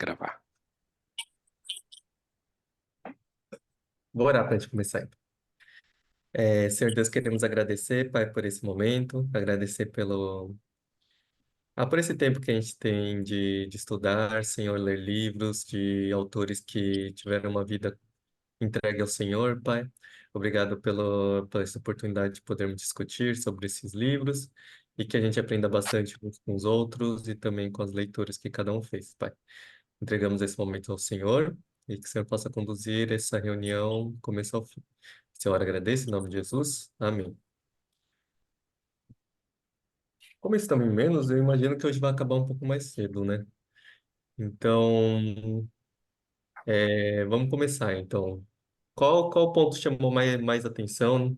Gravar. Vou orar para a gente começar, então. Senhor Deus, queremos agradecer, Pai, por esse momento, agradecer por esse tempo que a gente tem de estudar, Senhor, ler livros de autores que tiveram uma vida entregue ao Senhor, Pai. Obrigado pela essa oportunidade de podermos discutir sobre esses livros e que a gente aprenda bastante uns com os outros e também com as leituras que cada um fez, Pai. Entregamos esse momento ao Senhor e que o Senhor possa conduzir essa reunião do começo ao fim. Senhor, agradeço em nome de Jesus. Amém. Como estamos em menos, eu imagino que hoje vai acabar um pouco mais cedo, né? Então, vamos começar. Então, qual ponto chamou mais atenção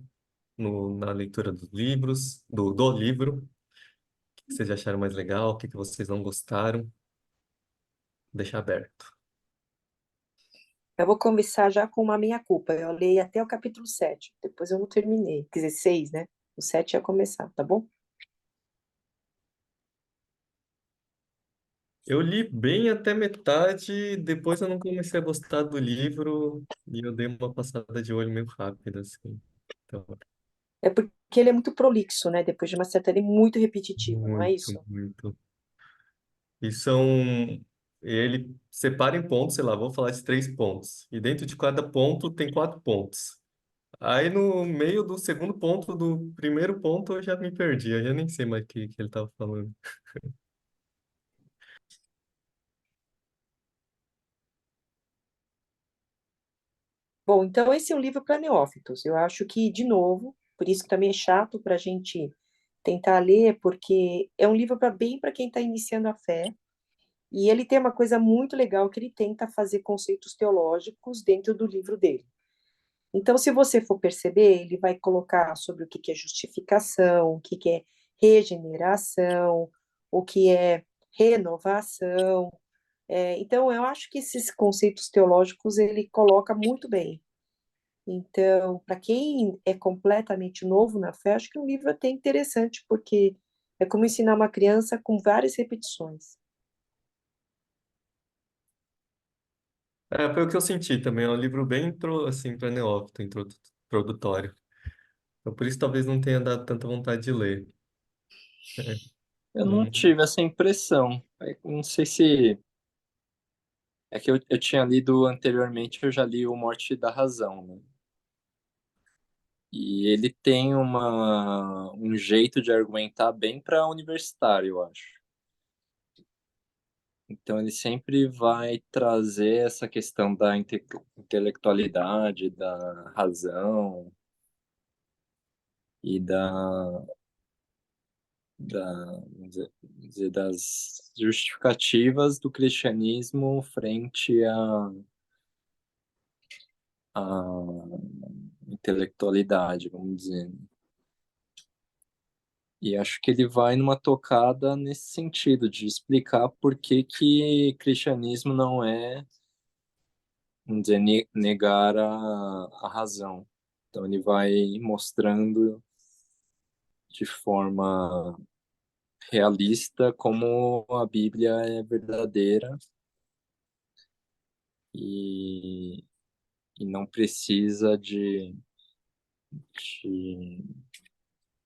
na leitura dos livros, do livro? O que vocês acharam mais legal? O que vocês não gostaram? Deixar aberto. Eu vou começar já com uma meia-culpa. Eu li até o capítulo 7, depois eu não terminei. Quer dizer, 6, né? O 7 ia começar, tá bom? Eu li bem até metade, depois eu não comecei a gostar do livro e eu dei uma passada de olho meio rápida, assim. Então, É porque ele é muito prolixo, né? Depois de uma certa, ele é muito repetitivo, não é muito, isso? muito. E ele separa em pontos, sei lá, vou falar de 3 pontos. E dentro de cada ponto tem 4 pontos. Aí no meio do segundo ponto, do primeiro ponto, eu já me perdi. Eu já nem sei mais o que ele estava falando. Bom, então esse é um livro para neófitos. Eu acho que, de novo, por isso que também é chato para a gente tentar ler, porque é um livro para bem para quem está iniciando a fé. E ele tem uma coisa muito legal que ele tenta fazer conceitos teológicos dentro do livro dele. Então, se você for perceber, ele vai colocar sobre o que é justificação, o que é regeneração, o que é renovação. Então, eu acho que esses conceitos teológicos ele coloca muito bem. Então, para quem é completamente novo na fé, acho que o livro é até interessante, porque é como ensinar uma criança com várias repetições. Foi o que eu senti também. É um livro bem, assim, para neófito, introdutório. Então, por isso talvez não tenha dado tanta vontade de ler. É, Eu não hum. tive essa impressão. Não sei se. É que eu tinha lido anteriormente, eu já li O Morte da Razão, né? E ele tem um jeito de argumentar bem para universitário, eu acho. Então ele sempre vai trazer essa questão da intelectualidade, da razão e vamos dizer, das justificativas do cristianismo frente à intelectualidade, vamos dizer. E acho que ele vai numa tocada nesse sentido, de explicar por que que cristianismo não é, vamos dizer, negar a razão. Então ele vai mostrando de forma realista como a Bíblia é verdadeira e, e não precisa de,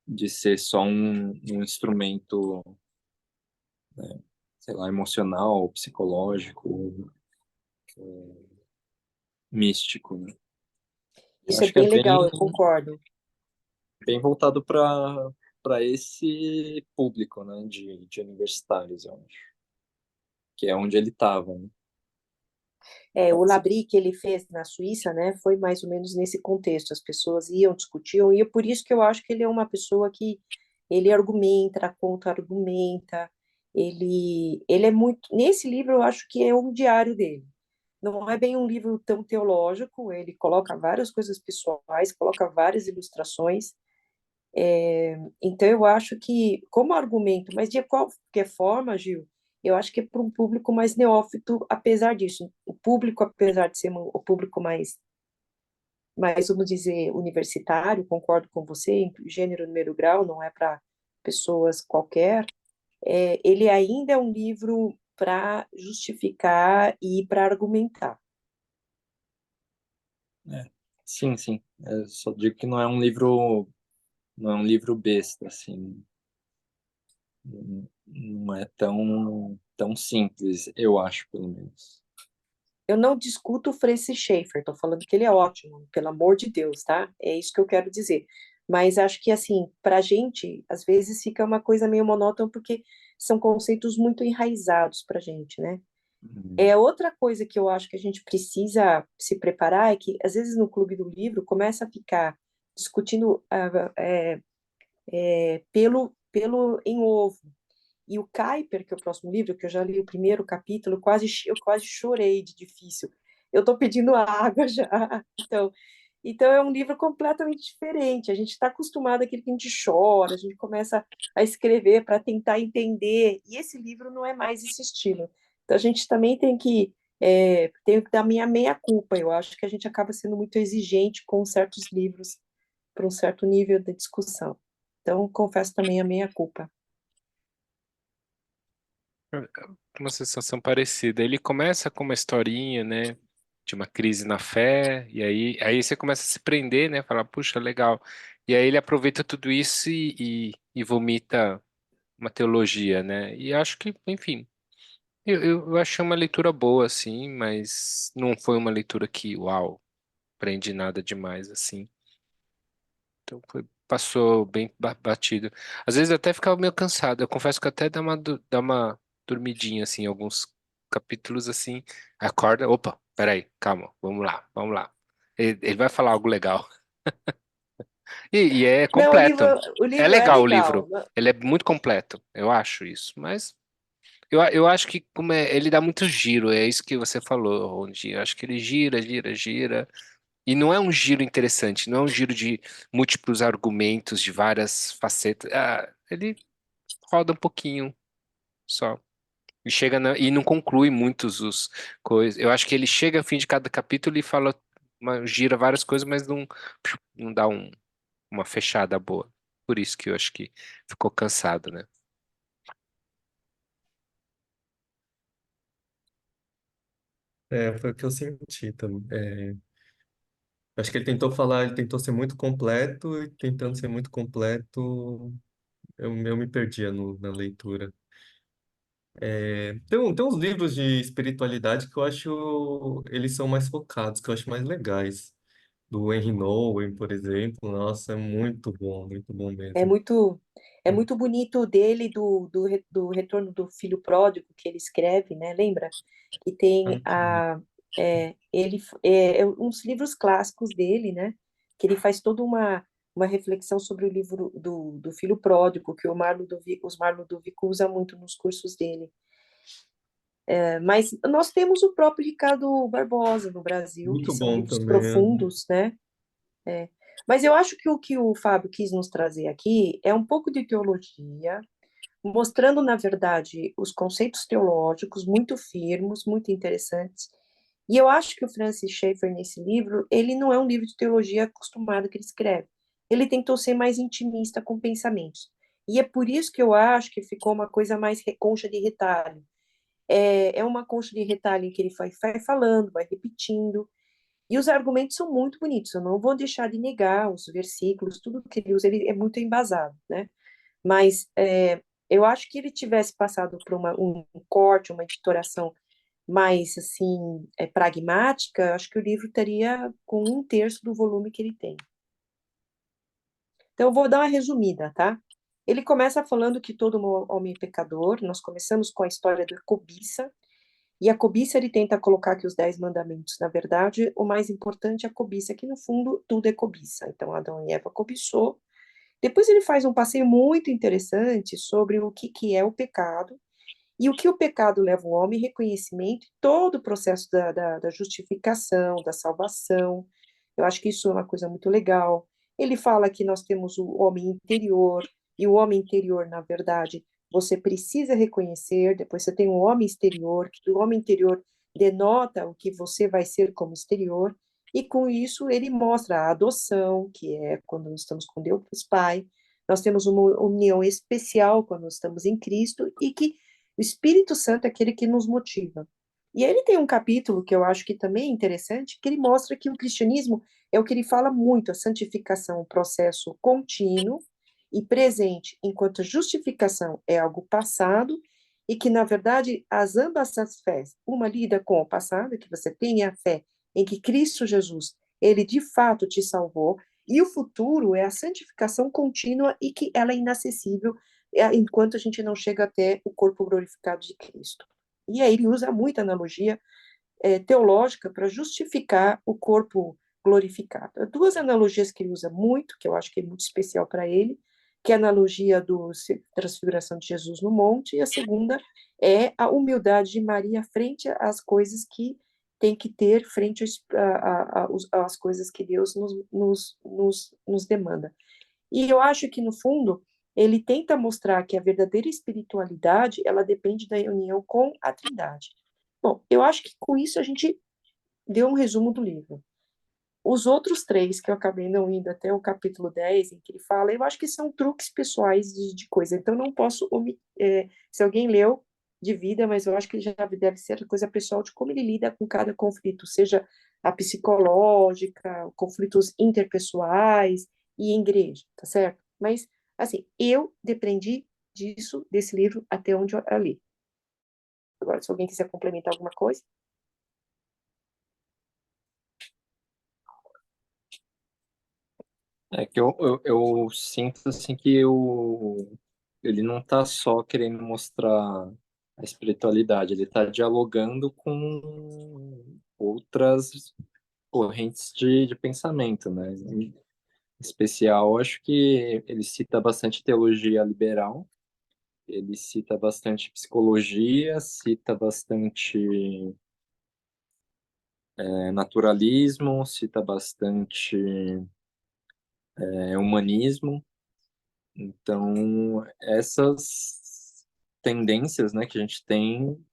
de ser só um instrumento, sei lá, emocional, psicológico, místico, né? Eu Isso é acho que é bem legal, eu concordo. bem voltado para esse público, né, de universitários, eu acho, que é onde ele estava, né? O Labri que ele fez na Suíça, né, foi mais ou menos nesse contexto. As pessoas iam, discutiam, e é por isso que eu acho que ele é uma pessoa que ele argumenta, contra-argumenta, ele é muito... Nesse livro, eu acho que é um diário dele. Não é bem um livro tão teológico, ele coloca várias coisas pessoais, coloca várias ilustrações. Então, eu acho que, como argumento, mas de qualquer forma, Gil, eu acho que é para um público mais neófito, apesar disso. O público, apesar de ser o público mais, vamos dizer, universitário, concordo com você, em gênero, número, grau, não é para pessoas qualquer, ele ainda é um livro para justificar e para argumentar. Sim, sim. Eu só digo que não é um livro besta, assim. Não é tão simples, eu acho, pelo menos. Eu não discuto o Francis Schaeffer, estou falando que ele é ótimo, pelo amor de Deus, tá? É isso que eu quero dizer. Mas acho que, assim, para a gente, às vezes fica uma coisa meio monótona, porque são conceitos muito enraizados para a gente, né? Uhum. É outra coisa que eu acho que a gente precisa se preparar é que, às vezes, no Clube do Livro, começa a ficar discutindo pelo em ovo. E o Kuyper, que é o próximo livro, que eu já li o primeiro capítulo, eu quase chorei de difícil. Eu estou pedindo água já. Então é um livro completamente diferente. A gente está acostumado àquele que a gente chora, a gente começa a escrever para tentar entender. E esse livro não é mais esse estilo. Então a gente também tem que dar minha meia-culpa. Eu acho que a gente acaba sendo muito exigente com certos livros para um certo nível de discussão. Então confesso também a meia-culpa. Uma sensação parecida. Ele começa com uma historinha, né, de uma crise na fé, e aí você começa a se prender, né, falar, puxa, legal. E aí ele aproveita tudo isso e vomita uma teologia, né? E acho que, enfim, eu achei uma leitura boa, assim, mas não foi uma leitura que, uau, aprendi nada demais, assim. Então passou bem batido. Às vezes eu até ficava meio cansado. Eu confesso que até dá uma dormidinha, assim, em alguns capítulos, assim. Acorda, opa, peraí, calma, vamos lá, vamos lá. Ele vai falar algo legal. E é Não, completo. o É livro é legal o legal. livro. Ele é muito completo, eu acho isso. Mas eu acho que ele dá muito giro, é isso que você falou, Rondi. Eu acho que ele gira, gira, gira. E não é um giro interessante, não é um giro de múltiplos argumentos, de várias facetas. Ah, ele roda um pouquinho só. E e não conclui muitos os coisas. Eu acho que ele chega ao fim de cada capítulo e fala, gira várias coisas, mas não dá uma fechada boa. Por isso que eu acho que ficou cansado, né? Foi o que eu senti também. Acho que ele tentou falar, ele tentou ser muito completo, e tentando ser muito completo, eu me perdia na leitura. Tem uns livros de espiritualidade que eu acho, eles são mais focados, que eu acho mais legais. Do Henry Nouwen, por exemplo, nossa, é muito bom É mesmo. muito, é muito bonito o dele, do retorno do filho pródigo que ele escreve, né? Lembra? Que tem uns livros clássicos dele, né? Que ele faz toda uma reflexão sobre o livro do filho pródigo, que os Mar Ludovico usa muito nos cursos dele. Mas nós temos o próprio Ricardo Barbosa no Brasil, que Muito são bom livros também. profundos, né? Mas eu acho que o Fábio quis nos trazer aqui é um pouco de teologia, mostrando, na verdade, os conceitos teológicos muito firmes, muito interessantes. E eu acho que o Francis Schaeffer, nesse livro, ele não é um livro de teologia acostumado que ele escreve. Ele tentou ser mais intimista com pensamentos. E é por isso que eu acho que ficou uma coisa mais concha de retalho. É uma concha de retalho em que ele vai falando, vai repetindo, e os argumentos são muito bonitos, eu não vou deixar de negar os versículos, tudo que ele usa, ele é muito embasado, né? Mas eu acho que ele tivesse passado por um corte, uma editoração mais, assim, pragmática, acho que o livro estaria com um terço do volume que ele tem. Então, eu vou dar uma resumida, tá? Ele começa falando que todo homem é pecador, nós começamos com a história da cobiça, e a cobiça ele tenta colocar aqui os 10 mandamentos. Na verdade, o mais importante é a cobiça, que no fundo tudo é cobiça. Então, Adão e Eva cobiçou. Depois ele faz um passeio muito interessante sobre o que é o pecado e o que o pecado leva o homem, reconhecimento, todo o processo da justificação, da salvação. Eu acho que isso é uma coisa muito legal. Ele fala que nós temos o homem interior, e o homem interior, na verdade, você precisa reconhecer, depois você tem o homem exterior, que o homem interior denota o que você vai ser como exterior, e com isso ele mostra a adoção, que é quando nós estamos com Deus Pai, nós temos uma união especial quando nós estamos em Cristo, e que O Espírito Santo é aquele que nos motiva. E aí ele tem um capítulo que eu acho que também é interessante, que ele mostra que o cristianismo é o que ele fala muito, a santificação, um processo contínuo e presente, enquanto a justificação é algo passado e que, na verdade, as ambas as fés, uma lida com o passado, que você tem a fé em que Cristo Jesus, ele de fato te salvou, e o futuro é a santificação contínua e que ela é inacessível enquanto a gente não chega até o corpo glorificado de Cristo. E aí ele usa muita analogia teológica para justificar o corpo glorificado. Duas analogias que ele usa muito, que eu acho que é muito especial para ele, que é a analogia da transfiguração de Jesus no monte, e a segunda é a humildade de Maria frente às coisas que tem que ter frente às coisas que Deus nos demanda. E eu acho que, no fundo, ele tenta mostrar que a verdadeira espiritualidade, ela depende da união com a Trindade. Bom, eu acho que com isso a gente deu um resumo do livro. Os outros três, que eu acabei não indo até o capítulo 10, em que ele fala, eu acho que são truques pessoais de coisa. Então, não posso se alguém leu, de vida, mas eu acho que já deve ser coisa pessoal de como ele lida com cada conflito, seja a psicológica, conflitos interpessoais e em igreja, tá certo? Mas, assim, eu deprendi disso, desse livro, até onde eu li. Agora, se alguém quiser complementar alguma coisa. É que eu sinto assim que ele não está só querendo mostrar a espiritualidade, ele está dialogando com outras correntes de pensamento, né? Em especial, acho que ele cita bastante teologia liberal, ele cita bastante psicologia, cita bastante naturalismo, cita bastante humanismo. Então, essas tendências, né, que a gente tem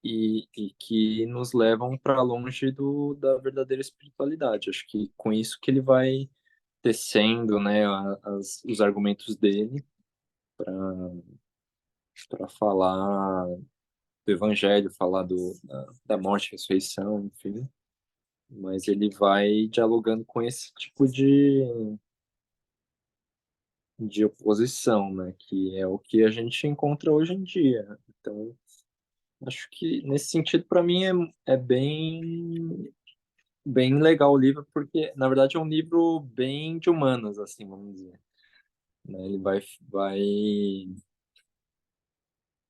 e que nos levam para longe da verdadeira espiritualidade. Acho que com isso que ele vai tecendo, né, os argumentos dele para falar do evangelho, falar da morte, ressurreição, enfim. Mas ele vai dialogando com esse tipo de oposição, né, que é o que a gente encontra hoje em dia. Então, acho que nesse sentido, para mim, é bem legal o livro, porque na verdade é um livro bem de humanas, assim, vamos dizer. Né? Ele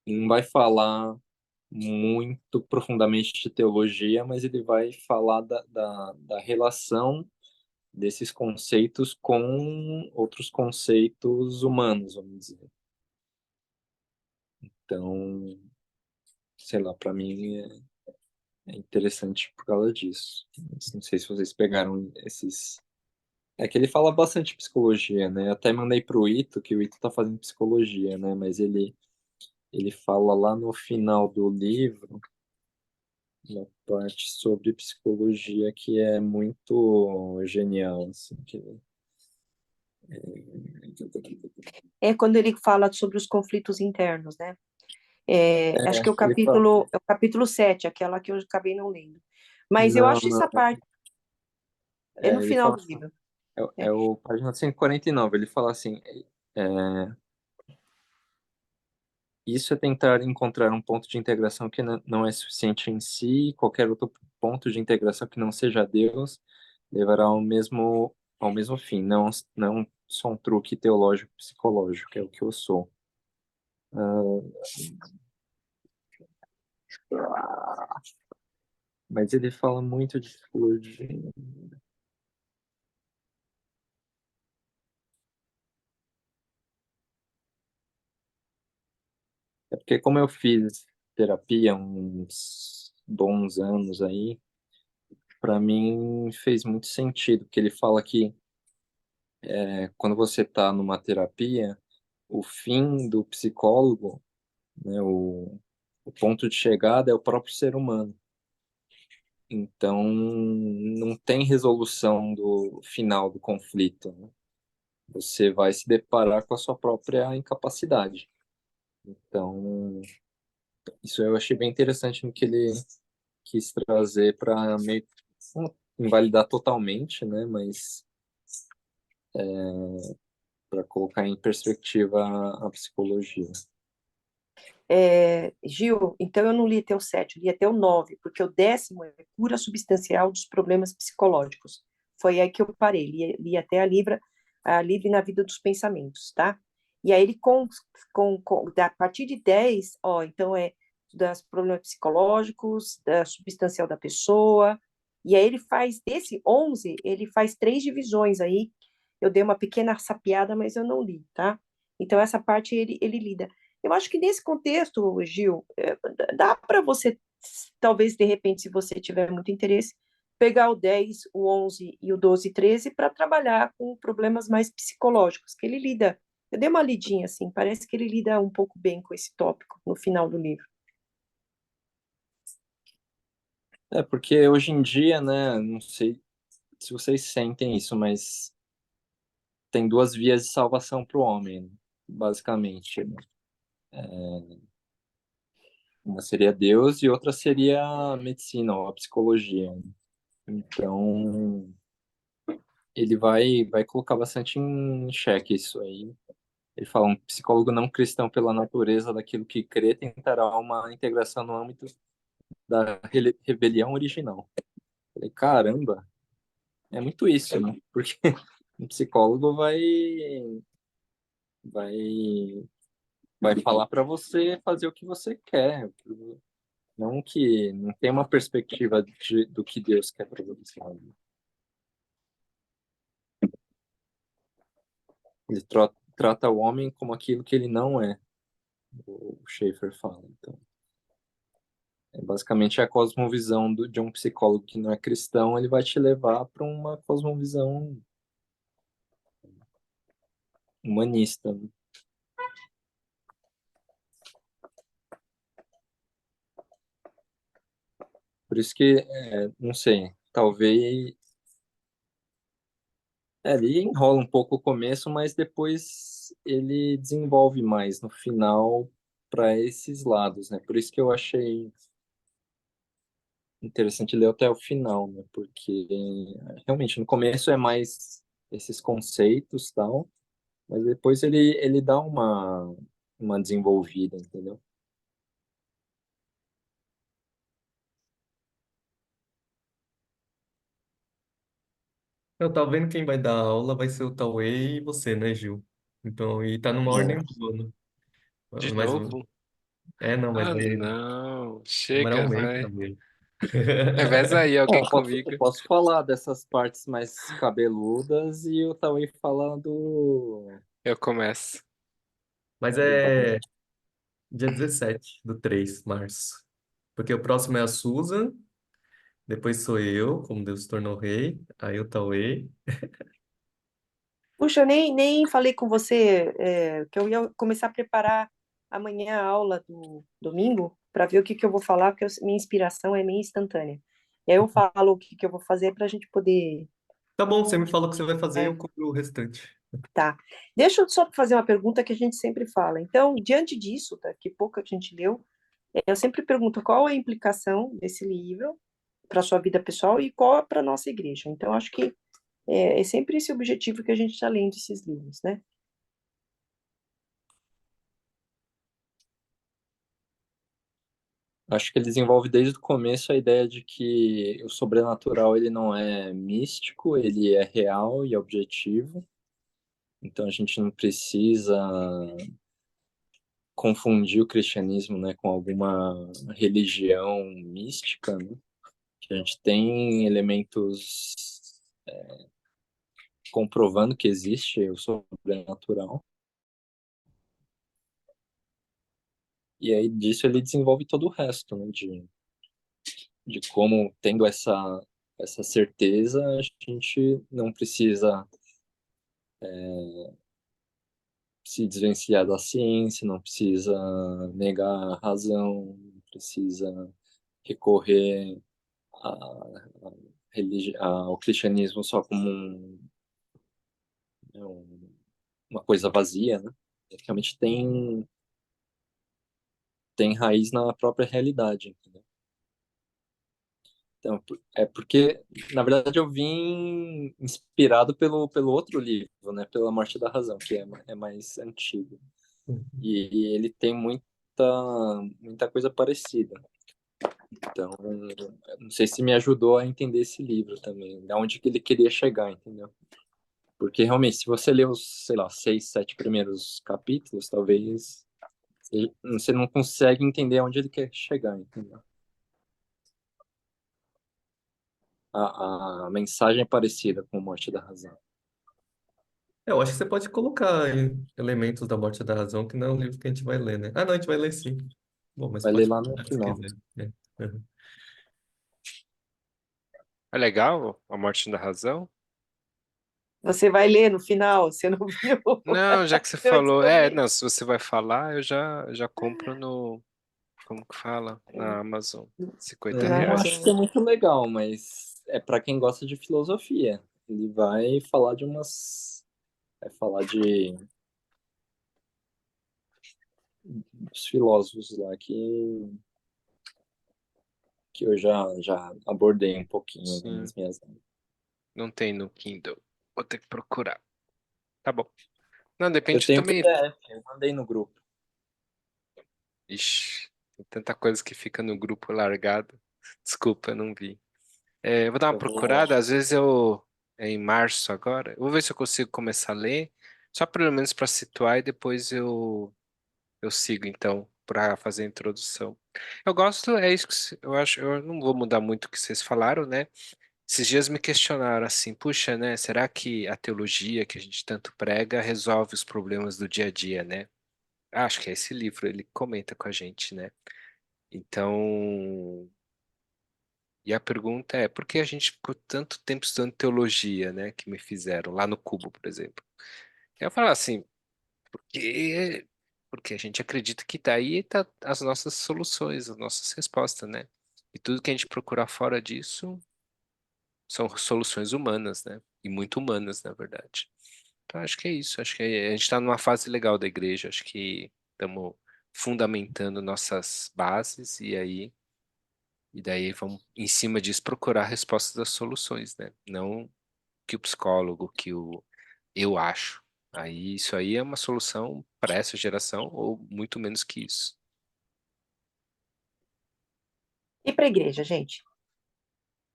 não vai falar muito profundamente de teologia, mas ele vai falar da relação desses conceitos com outros conceitos humanos, vamos dizer. Então, sei lá, para mim é interessante por causa disso. Não sei se vocês pegaram esses. É que ele fala bastante de psicologia, né? Eu até mandei pro Ito, que o Ito tá fazendo psicologia, né? Mas ele fala lá no final do livro, uma parte sobre psicologia que é muito genial, assim, É quando ele fala sobre os conflitos internos, né? Acho que ele fala, é o capítulo 7, aquela que eu acabei não lendo. Mas eu não, acho essa não, parte, é no ele final fala do assim, livro. é o página 149, ele fala assim, é, isso é tentar encontrar um ponto de integração que não é suficiente em si, qualquer outro ponto de integração que não seja Deus levará ao mesmo fim, não só um truque teológico psicológico, é o que eu sou. Mas ele fala muito de psicologia. É porque como eu fiz terapia uns bons anos aí, para mim fez muito sentido, porque ele fala que quando você está numa terapia, o fim do psicólogo, né, o ponto de chegada é o próprio ser humano. Então, não tem resolução do final do conflito, né? Você vai se deparar com a sua própria incapacidade. Então, Isso eu achei bem interessante no que ele quis trazer para meio não invalidar totalmente, né? Mas para colocar em perspectiva a psicologia. Gil, então eu não li até o 7, eu li até o 9, porque o 10º é cura substancial dos problemas psicológicos. Foi aí que eu parei, li até a Livre na Vida dos Pensamentos, tá? E aí ele, a partir de 10, ó, então dos problemas psicológicos, da substancial da pessoa, e aí ele faz, desse 11, ele faz 3 divisões aí, eu dei uma pequena sapiada, mas eu não li, tá? Então essa parte ele lida. Eu acho que nesse contexto, Gil, dá para você, talvez de repente, se você tiver muito interesse, pegar o 10, o 11 e o 12 e 13 para trabalhar com problemas mais psicológicos, que ele lida. Eu dei uma lidinha assim, parece que ele lida um pouco bem com esse tópico no final do livro. Porque hoje em dia, né, não sei se vocês sentem isso, mas tem duas vias de salvação para o homem, né, basicamente, né? Uma seria Deus e outra seria a medicina ou a psicologia, né? Então, ele vai colocar bastante em xeque isso aí. Ele fala, um psicólogo não cristão pela natureza daquilo que crê tentará uma integração no âmbito da rebelião original. Falei, caramba, é muito isso, né? Porque um psicólogo vai, vai falar para você fazer o que você quer, não que não tem uma perspectiva do que Deus quer para você. Ele trata o homem como aquilo que ele não é, o Schaeffer fala. Então, basicamente a cosmovisão de um psicólogo que não é cristão, ele vai te levar para uma cosmovisão humanista, né? Por isso que, não sei, talvez ele enrola um pouco o começo, mas depois ele desenvolve mais no final para esses lados, né? Por isso que eu achei interessante ler até o final, né? Porque realmente no começo é mais esses conceitos tal, mas depois ele dá uma desenvolvida, entendeu? Eu tava vendo quem vai dar aula vai ser o Tauê e você, né, Gil? Então, e tá numa ordem É. boa, né? De Mas, novo? não, mas Ah, vai não. demorar Chega, um mês vai. também. Reveza aí Bom, alguém eu comigo. posso falar dessas partes mais cabeludas e o Tauí falar Eu começo. Mas do é básico. dia 17 do 3 de março. Porque o próximo é a Susan, depois sou eu, como Deus se tornou rei, aí o Tauê. Puxa, nem falei com você que eu ia começar a preparar amanhã a aula do domingo para ver o que eu vou falar, porque minha inspiração é meio instantânea. E aí eu falo o que eu vou fazer para a gente poder. Tá bom, você me fala o que você vai fazer, eu É, cubro o restante. tá. Deixa eu só fazer uma pergunta que a gente sempre fala. Então, diante disso, tá, que pouco a gente leu, eu sempre pergunto qual é a implicação desse livro para a sua vida pessoal e qual é para a nossa igreja. Então, acho que é sempre esse objetivo que a gente está lendo esses livros, né? Acho que ele desenvolve desde o começo a ideia de que o sobrenatural ele não é místico, ele é real e objetivo. Então a gente não precisa confundir o cristianismo, né, com alguma religião mística, né? Que a gente tem elementos comprovando que existe o sobrenatural. E aí disso ele desenvolve todo o resto, né, de como, tendo essa certeza, a gente não precisa se desvencilhar da ciência, não precisa negar a razão, não precisa recorrer ao cristianismo só como né, uma coisa vazia, né? Realmente tem tem raiz na própria realidade, entendeu? Então, é porque, na verdade, eu vim inspirado pelo outro livro, né? Pela Morte da Razão, que é mais antigo. E ele tem muita coisa parecida. Então, eu não sei se me ajudou a entender esse livro também, de onde que ele queria chegar, entendeu? Porque, realmente, se você ler os, sei lá, 6, 7 primeiros capítulos, talvez você não consegue entender onde ele quer chegar, entendeu? A mensagem é parecida com a Morte da Razão. Eu acho que você pode colocar elementos da Morte da Razão, que não é um livro que a gente vai ler, né? Ah, não, a gente vai ler sim. Bom, mas Vai ler pode lá no colocar se final. quiser. É. Uhum. É legal A Morte da Razão? Você vai ler no final, você não viu? Não, já que você Eu falou, descobri. não, se você vai falar, eu já compro no, como que fala? Na Amazon, 50 Na Eu não acho que é Amazon. muito legal, mas é para quem gosta de filosofia. Ele vai falar de umas. Vai falar dos filósofos lá que eu já abordei um pouquinho Sim, nas minhas aulas. não tem no Kindle. Vou ter que procurar. Tá bom. Não, Eu depende tenho também. PDF, eu mandei no grupo. Ixi, tem tanta coisa que fica no grupo largado. Desculpa, eu não vi. Eu vou dar uma Eu vou. procurada, às vezes é em março agora. Eu vou ver se eu consigo começar a ler, só pelo menos para situar e depois eu sigo então para fazer a introdução. Eu gosto, é isso que eu acho, eu não vou mudar muito o que vocês falaram, né? Esses dias me questionaram assim, puxa, né? Será que a teologia que a gente tanto prega resolve os problemas do dia a dia, né? Acho que é esse livro, ele comenta com a gente, né? Então, e a pergunta é, por que a gente ficou tanto tempo estudando teologia, né? Que me fizeram lá no Cubo, por exemplo. Eu falo assim, porque, porque a gente acredita que daí tá as nossas soluções, as nossas respostas, né? E tudo que a gente procurar fora disso são soluções humanas, né? E muito humanas, na verdade. Então, acho que é isso. Acho que a gente está numa fase legal da igreja. Acho que estamos fundamentando nossas bases e daí vamos, em cima disso, procurar a resposta das soluções, né? Não que o psicólogo, que o eu acho. Aí isso aí é uma solução para essa geração ou muito menos que isso. E para a igreja, gente?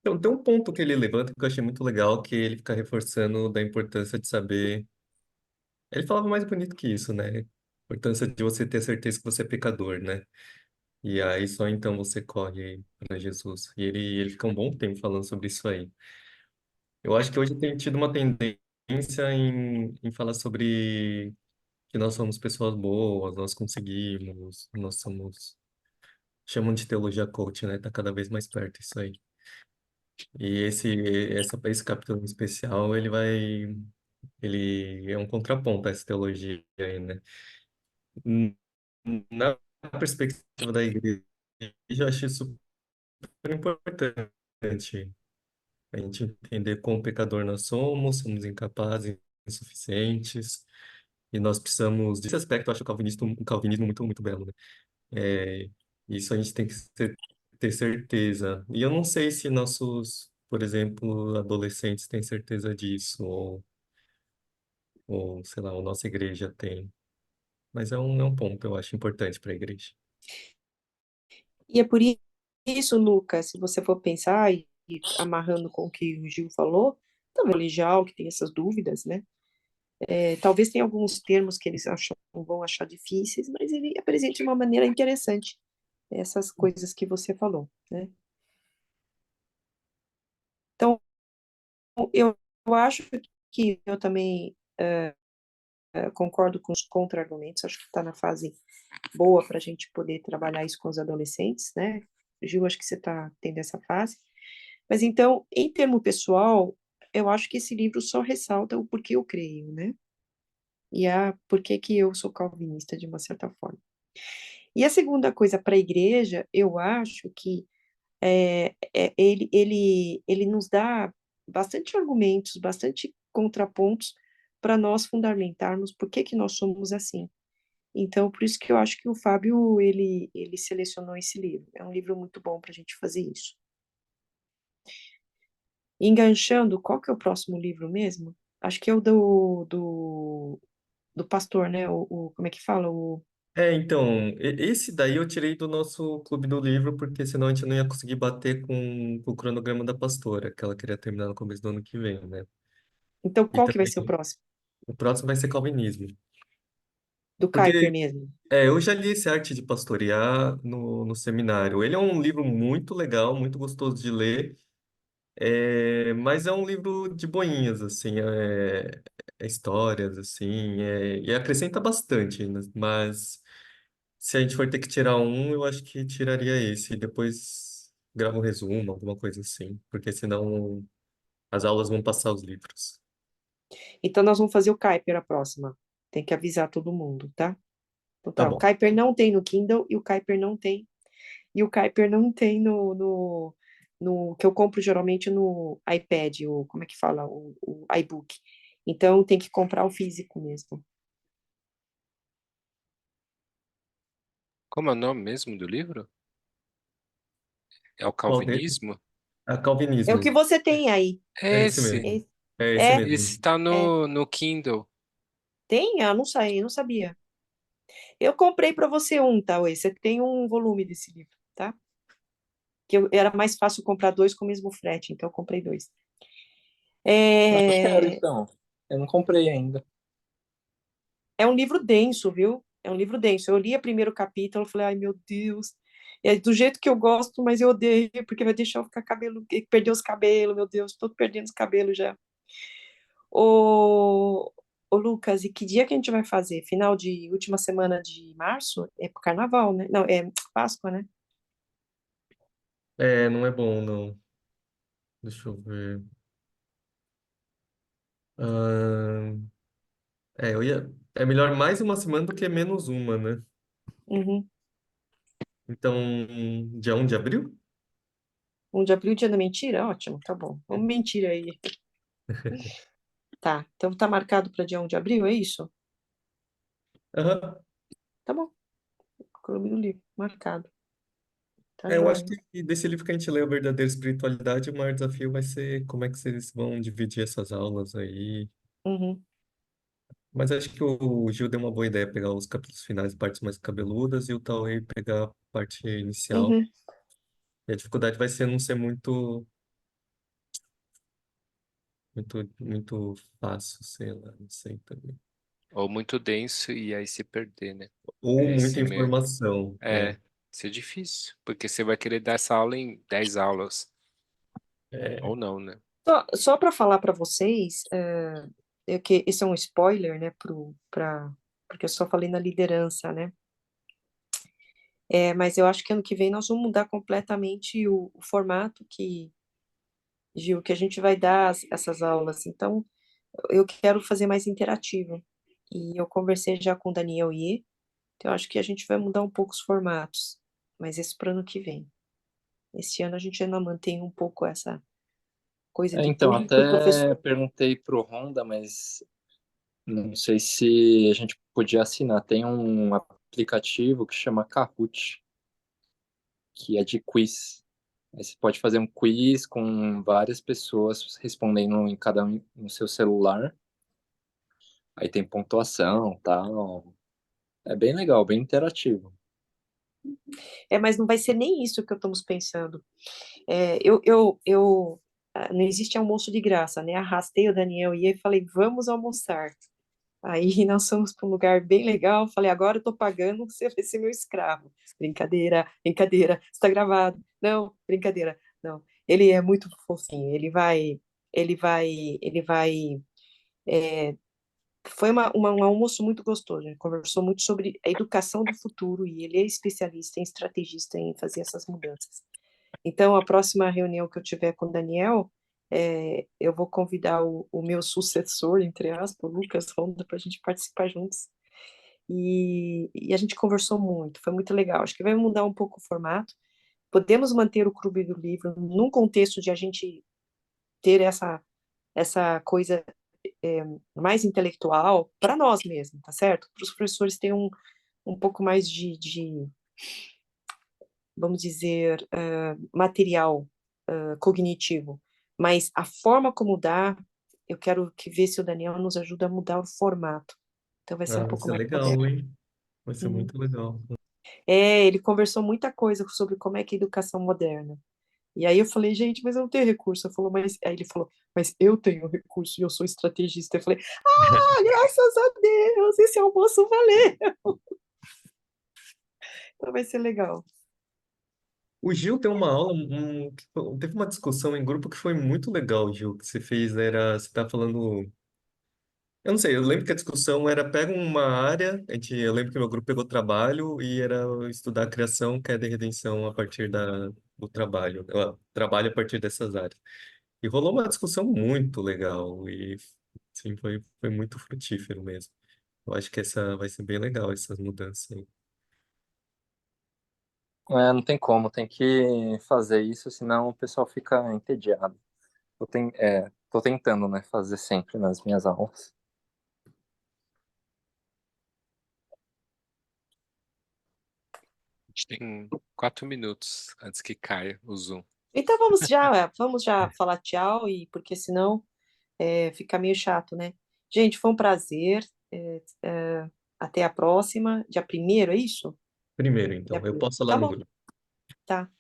Então, tem um ponto que ele levanta que eu achei muito legal, que ele fica reforçando da importância de saber. Ele falava mais bonito que isso, né? A importância de você ter certeza que você é pecador, né? E aí só então você corre para Jesus. E ele fica um bom tempo falando sobre isso aí. Eu acho que hoje tem tido uma tendência em falar sobre que nós somos pessoas boas, nós conseguimos, nós somos. Chamam de teologia coach, né? Tá cada vez mais perto isso aí. E esse capítulo em especial, ele é um contraponto a essa teologia aí, né? N- Na perspectiva da igreja, eu acho isso super importante. A gente entender quão pecador nós somos incapazes, insuficientes, e nós precisamos, nesse aspecto, eu acho o calvinismo muito, muito belo, né? É, isso a gente tem que ter certeza. E eu não sei se nossos, por exemplo, adolescentes têm certeza disso, ou sei lá, a nossa igreja tem. Mas é um ponto, eu acho, importante para a igreja. E é por isso, Lucas, se você for pensar e amarrando com o que o Gil falou, também é colegial que tem essas dúvidas, né? Talvez tenha alguns termos que eles vão achar difíceis, mas ele apresenta de uma maneira interessante essas coisas que você falou, né? Então, eu acho que eu também concordo com os contra-argumentos, acho que está na fase boa para a gente poder trabalhar isso com os adolescentes, né? Gil, acho que você está tendo essa fase. Mas então, em termo pessoal, eu acho que esse livro só ressalta o porquê eu creio, né? E a porquê que eu sou calvinista, de uma certa forma. E a segunda coisa para a igreja, eu acho que ele nos dá bastante argumentos, bastante contrapontos para nós fundamentarmos por que que nós somos assim. Então, por isso que eu acho que o Fábio, ele selecionou esse livro. É um livro muito bom para a gente fazer isso. Enganchando, qual que é o próximo livro mesmo? Acho que é o do pastor, né? Como é que fala? Então, esse daí eu tirei do nosso clube do livro, porque senão a gente não ia conseguir bater com o cronograma da pastora, que ela queria terminar no começo do ano que vem, né? Então, E qual que vai também ser o próximo? o próximo vai ser Calvinismo. Do Kuyper Porque mesmo. eu já li esse Arte de Pastorear no seminário. Ele é um livro muito legal, muito gostoso de ler, mas é um livro de boinhas, assim, histórias, assim, e acrescenta bastante, né? Mas se a gente for ter que tirar um, eu acho que tiraria esse, e depois grava um resumo, alguma coisa assim, porque senão as aulas vão passar os livros. Então, nós vamos fazer o Kuyper a próxima. Tem que avisar todo mundo, tá? Então, Tá tá. O bom. Kuyper não tem no Kindle e o Kuyper não tem. E o Kuyper não tem no que eu compro geralmente no iPad, como é que fala? O iBook. Então, tem que comprar o físico mesmo. Como é o nome mesmo do livro? É o Qual dele? Calvinismo? É o que Calvinismo. você tem aí. É esse Esse. mesmo. Esse- É esse É, mesmo. Esse tá é. no Kindle. Tem? Ah, não sei, não sabia. Eu comprei para você um, tá? Você tem um volume desse livro, tá? Era mais fácil comprar dois com o mesmo frete, então eu comprei dois. Ah, eu quero, É, então. Eu não comprei ainda. é um livro denso, viu? É um livro denso. Eu li o primeiro capítulo, falei, ai meu Deus, é do jeito que eu gosto, mas eu odeio, porque vai deixar eu ficar perder os cabelos, meu Deus, tô perdendo os cabelos já. Ô, ô Lucas, e que dia que a gente vai fazer? Final de última semana de março? É pro carnaval, né? Não, é Páscoa, né? Não é bom, não. Deixa eu ver. Ah, é melhor mais uma semana do que menos uma, né? Uhum. Então, dia 1 de abril? 1 de abril, dia da mentira? Ótimo, tá bom. Vamos mentir aí. Tá, então tá marcado para dia 1 de abril, é isso? Aham. Tá bom, Clube do Livro, marcado. Tá Eu acho joia. que desse livro que a gente lê, A Verdadeira Espiritualidade, o maior desafio vai ser como é que vocês vão dividir essas aulas aí. Uhum, Mas acho que o Gil deu uma boa ideia, pegar os capítulos finais, partes mais cabeludas, e o Tauê pegar a parte inicial. uhum. E a dificuldade vai ser não ser muito, muito, muito fácil, sei lá, não sei também. Ou muito denso e aí se perder, né? Ou É muita esse medo. informação. É, isso é difícil, porque você vai querer dar essa aula em 10 aulas. É, Ou não, né? Só para falar para vocês, que esse é um spoiler, né, porque eu só falei na liderança, né? Mas eu acho que ano que vem nós vamos mudar completamente o formato Gil, que a gente vai dar essas aulas. Então, eu quero fazer mais interativo. E eu conversei já com o Daniel Ye, então eu acho que a gente vai mudar um pouco os formatos, mas isso para ano que vem. Esse ano a gente ainda mantém um pouco essa coisa de Então, público e até professor. perguntei pro Honda, mas não sei se a gente podia assinar. Tem um aplicativo que chama Kahoot, que é de quiz. Aí você pode fazer um quiz com várias pessoas respondendo em cada um no seu celular. Aí tem pontuação, tal. É bem legal, bem interativo. Mas não vai ser nem isso que estamos pensando. Não existe almoço de graça, né? Arrastei o Daniel e falei, vamos almoçar. Aí nós fomos para um lugar bem legal. Falei, agora eu tô pagando, você vai ser meu escravo. Brincadeira, brincadeira, está gravado. Não, brincadeira, não. Ele é muito fofinho. Ele vai. Foi um almoço muito gostoso. Ele conversou muito sobre a educação do futuro e ele é especialista em estrategista em fazer essas mudanças. Então, a próxima reunião que eu tiver com o Daniel, eu vou convidar o meu sucessor, entre aspas, o Lucas Honda, para a gente participar juntos. E a gente conversou muito, foi muito legal. Acho que vai mudar um pouco o formato. Podemos manter o Clube do Livro num contexto de a gente ter essa coisa mais intelectual para nós mesmos, tá certo? Para os professores terem um pouco mais vamos dizer, material, cognitivo. Mas a forma como dá, eu quero ver se o Daniel nos ajuda a mudar o formato. Então vai ser um Ah, vai pouco ser mais legal, moderno. hein? Vai ser Uhum. muito legal. Ele conversou muita coisa sobre como é que é a educação moderna. E aí eu falei, gente, mas eu não tenho recurso. Aí ele falou, mas eu tenho recurso e eu sou estrategista. Eu falei, graças a Deus, esse almoço valeu. Então vai ser legal. O Gil tem uma aula, teve uma discussão em grupo que foi muito legal, Gil, que você fez, você tá falando, eu não sei, eu lembro que a discussão era, pega uma área, eu lembro que meu grupo pegou trabalho e era estudar criação, queda e redenção a partir do trabalho, trabalho a partir dessas áreas. E rolou uma discussão muito legal e, sim, foi muito frutífero mesmo. Eu acho que essa vai ser bem legal, essas mudanças aí. Não tem como, tem que fazer isso, senão o pessoal fica entediado. Tô tentando, né, fazer sempre nas minhas aulas. A gente tem 4 minutos antes que caia o Zoom. Então vamos já falar tchau, e porque senão fica meio chato, né? Gente, foi um prazer. Até a próxima. Dia 1º, é isso? Primeiro, Dia então, eu 1º. posto lá Tá no bom, grupo. tá.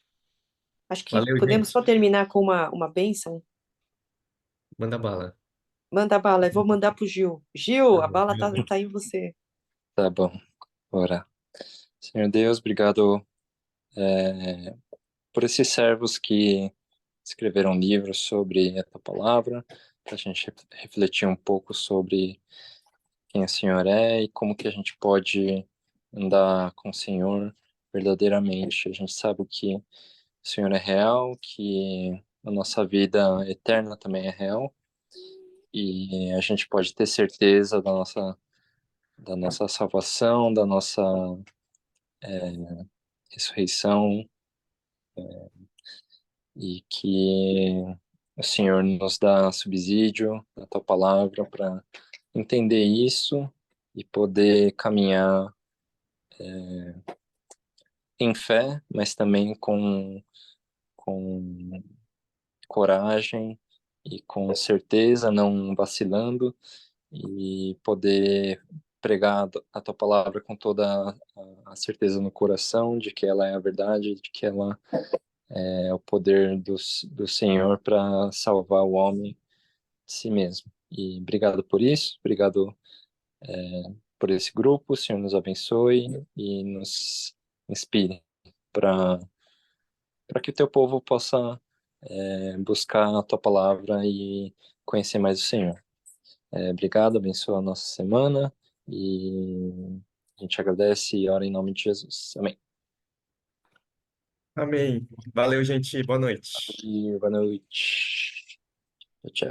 Acho que Valeu, podemos gente. só terminar com uma bênção. Manda bala. Manda bala, eu vou mandar pro Gil. Gil, Tá a bom, bala tá, obrigado. tá em você. Tá bom, bora. Senhor Deus, obrigado por esses servos que escreveram livros sobre a tua palavra, para a gente refletir um pouco sobre quem o Senhor é e como que a gente pode andar com o Senhor verdadeiramente. A gente sabe que o Senhor é real, que a nossa vida eterna também é real, e a gente pode ter certeza da nossa salvação, da nossa ressurreição, e que o Senhor nos dá subsídio da tua palavra para entender isso e poder caminhar em fé, mas também com coragem e com certeza, não vacilando, e poder pregar a tua palavra com toda a certeza no coração de que ela é a verdade, de que ela é o poder do Senhor para salvar o homem de si mesmo. E obrigado por isso, obrigado por esse grupo, o Senhor nos abençoe e nos inspire para que o teu povo possa buscar a tua palavra e conhecer mais o Senhor. Obrigado, abençoa a nossa semana e a gente agradece e ora em nome de Jesus. Amém. Amém. Valeu, gente. Boa noite. E boa noite. Tchau, tchau.